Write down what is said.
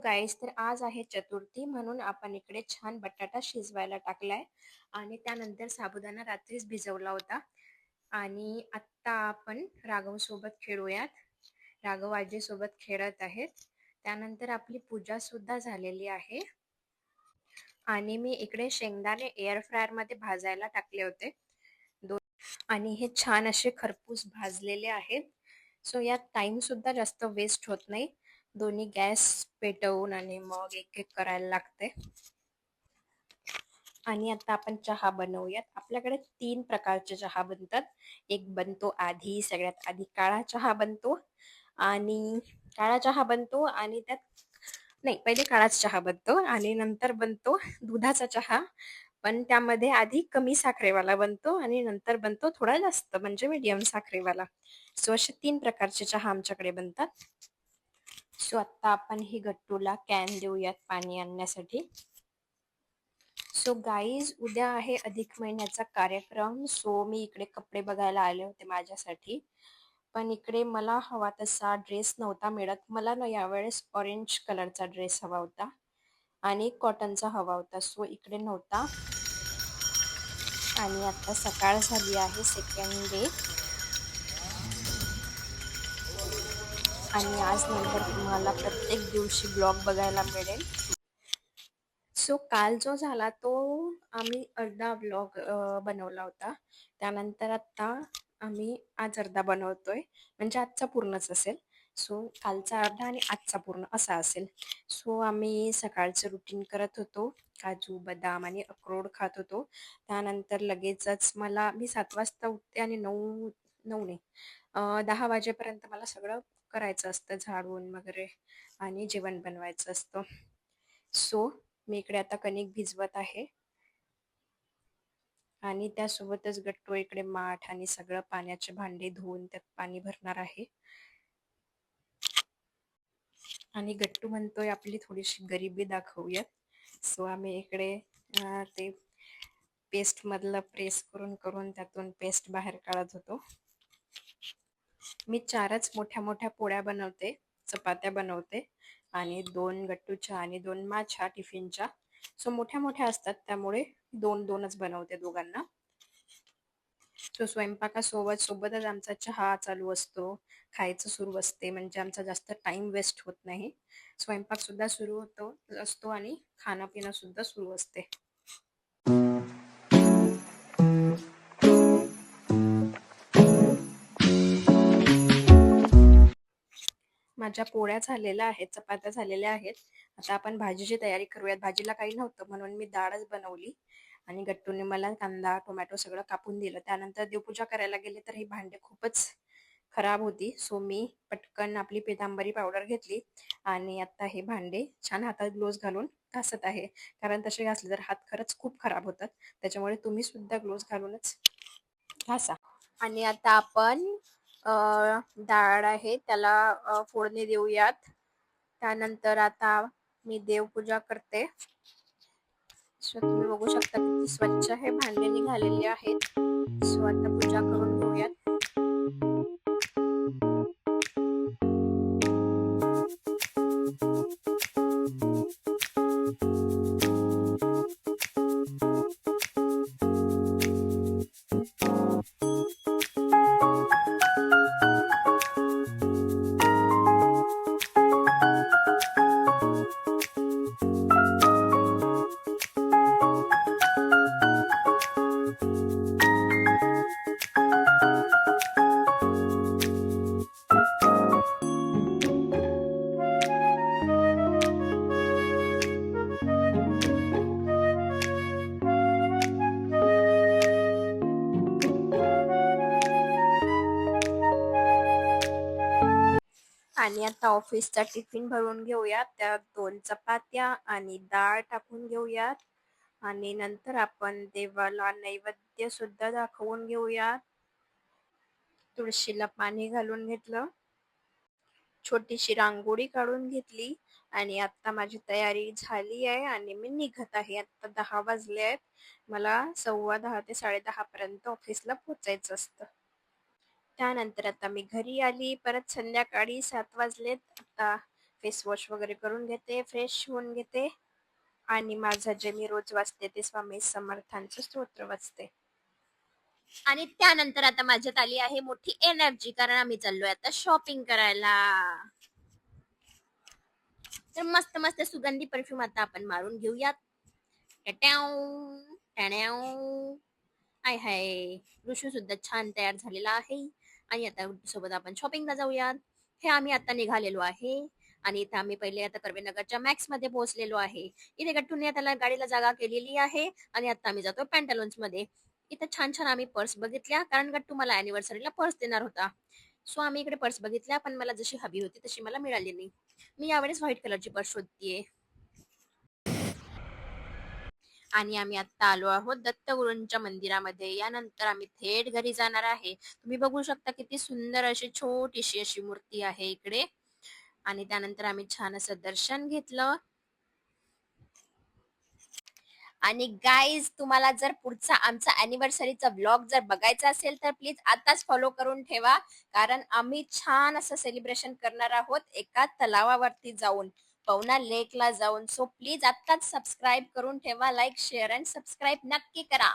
Guys, तर आज आहे चतुर्थी म्हणून आपण इकडे छान बटाटा शिजवायला टाकलाय आणि त्यानंतर साबुदाणा रात्रीच भिजवला होता. आणि आत्ता आपण राघव सोबत खेळूयात. राघव आजी सोबत खेळत आहेत. त्यानंतर आपली पूजा सुद्धा झालेली आहे आणि मी इकडे शेंगदाणे एअर फ्रायर मध्ये भाजायला टाकले होते आणि हे छान असे खरपूस भाजलेले आहेत. सो यात टाइम सुद्धा जास्त वेस्ट होत नाही. दोन्ही गॅस पेटवून आणि मग एक एक करायला लागते. आणि आता आपण चहा बनवूयात. आपल्याकडे 3 प्रकारचे चहा बनतात. एक बनतो आधी, सगळ्यात आधी काळा चहा बनतो आणि त्यात नाही, पहिले काळाच चहा बनतो आणि नंतर बनतो दुधाचा चहा. पण त्यामध्ये आधी कमी साखरेवाला बनतो आणि नंतर बनतो थोडा जास्त, म्हणजे मीडियम साखरेवाला. सो असे 3 प्रकारचे चहा आमच्याकडे बनतात. सो आता आपण ही गट्टूला कॅन देऊयात पाणी आणण्यासाठी. सो गाईज, उद्या आहे अधिक महिन्याचा कार्यक्रम. सो मी इकडे कपडे बघायला आले होते माझ्यासाठी. पण इकडे मला हवा तसा ड्रेस नव्हता मिळत. मला ना यावेळेस ऑरेंज कलरचा ड्रेस हवा होता आणि कॉटनचा हवा होता. सो इकडे नव्हता. आणि आता सकाळ झाली आहे, सेकंड डे. आणि आज नंतर तुम्हाला प्रत्येक दिवशी ब्लॉग बघायला मिळेल. सो काल जो झाला तो आम्ही अर्धा ब्लॉग बनवला होता. त्यानंतर आता आम्ही आज अर्धा बनवतोय, म्हणजे आजचा पूर्णच असेल. सो कालचा अर्धा आणि आजचा पूर्ण असा असेल. सो आम्ही सकाळचं रुटीन करत होतो. काजू बदाम आणि अक्रोड खात होतो. त्यानंतर लगेचच मी 7 वाजता उठते आणि 9 नाही, 10 वाजेपर्यंत मला सगळं करायचं असतं, झाडून वगैरे, आणि जेवण बनवायचं असतं. सो मी इकडे आता कणिक भिजवत आहे आणि त्यासोबतच गट्टू इकडे माठ आणि सगळं पाण्याचे भांडे धुवून त्यात पाणी भरणार आहे. आणि गट्टू म्हणतोय आपली थोडीशी गरिबी दाखवूयात. सो आम्ही इकडे ते पेस्ट मधलं प्रेस करून करून त्यातून पेस्ट बाहेर काढत होतो. मी 4च मोठ्या मोठ्या पोळ्या बनवते, चपात्या बनवते आणि 2 गट्टूच्या आणि 2 माझ्या टिफिनच्या. सो मोठ्या मोठ्या असतात त्यामुळे 2-2च बनवते दोघांना. सो सोबतच आमचा चहा चालू असतो, खायचं सुरू असते, म्हणजे आमचा जास्त टाइम वेस्ट होत नाही. स्वयंपाक सुद्धा सुरू असतो आणि खाणं पिणं सुद्धा सुरू असते. माझ्या पोळ्या झालेल्या आहेत, चपात्या झालेल्या आहेत. आता आपण भाजीची तयारी करूयात. भाजीला काही नव्हतं म्हणून मी डाळच बनवली आणि गट्टूने मला कांदा टोमॅटो सगळं कापून दिलं. त्यानंतर देवपूजा करायला गेले तर ही भांडे खूपच खराब होती. सो मी पटकन आपली पितांबरी पावडर घेतली आणि आता हे भांडे छान हातात ग्लोव्ज घालून घासत आहे. कारण तसे घासले तर हात खरंच खूप खराब होतात. त्याच्यामुळे तुम्ही सुद्धा ग्लोव्ज घालूनच घासा. आणि आता आपण डाळ आहे त्याला फोडणी देऊयात. त्यानंतर आता मी देवपूजा करते. सो तुम्ही बघू शकता किती स्वच्छ हे भांडे निघालेले आहेत. सो आता पूजा करून घेऊयात. आणि आता ऑफिसचा टिफिन भरून घेऊयात. त्यात 2 चपात्या आणि डाळ टाकून घेऊयात. आणि नंतर आपण देवाला नैवेद्य सुद्धा दाखवून घेऊयात. तुळशीला पाणी घालून घेतलं, छोटीशी रांगोळी काढून घेतली आणि आता माझी तयारी झाली आहे आणि मी निघत आहे. आता 10 वाजले आहेत. मला 10:15 ते 10:30 पर्यंत ऑफिसला पोहोचायचं असतं. त्यानंतर आता मी घरी आली. परत संध्याकाळी 7 वाजलेत. आता फेस वॉश वगैरे करून घेते, फ्रेश होऊन घेते आणि माझं जे मी रोज वाचते ते स्वामी समर्थांचं स्तोत्र वाचते. आणि त्यानंतर आता माझ्यात आली आहे मोठी एनर्जी, कारण आम्ही चाललोय आता शॉपिंग करायला. तर मस्त मस्त सुगंधी परफ्यूम आता आपण मारून घेऊयात. टट्याव, टण्याव. आय हाय, ऋषू सुद्धा छान तयार झालेला आहे आणि आता सोबत आपण शॉपिंगला जाऊयात. हे आम्ही आता निघालेलो आहे आणि इथे आम्ही पहिले आता कर्वेनगरच्या मॅक्स मध्ये पोहोचलेलो आहे. इथे गट्टूने त्याला गाडीला जागा केलेली आहे आणि आता आम्ही जातो पॅन्टालून्स मध्ये. इथे छान छान आम्ही पर्स बघितल्या, कारण गट्टू मला अॅनिव्हर्सरीला पर्स देणार होता. सो आम्ही इकडे पर्स बघितल्या, पण मला जशी हवी होती तशी मला मिळाली नाही. मी यावेळेस व्हाईट कलरची पर्स शोधतीये. आणि आम्ही आता आलो आहोत दत्तगुरूंच्या मंदिरामध्ये. यानंतर आम्ही थेट घरी जाणार आहे. तुम्ही बघू शकता किती सुंदर अशी छोटीशी अशी मूर्ती आहे इकडे. आणि त्यानंतर आम्ही छान असं दर्शन घेतलं. आणि गाईज, तुम्हाला जर पुढचा आमचा अॅनिव्हर्सरीचा ब्लॉग जर बघायचा असेल तर प्लीज आताच फॉलो करून ठेवा, कारण आम्ही छान असं सेलिब्रेशन करणार आहोत एका तलावावरती जाऊन, पवना लेकला जाऊन. सो प्लीज आत्ताच सबस्क्राईब करून ठेवा, लाईक शेअर अँड सबस्क्राईब नक्की करा.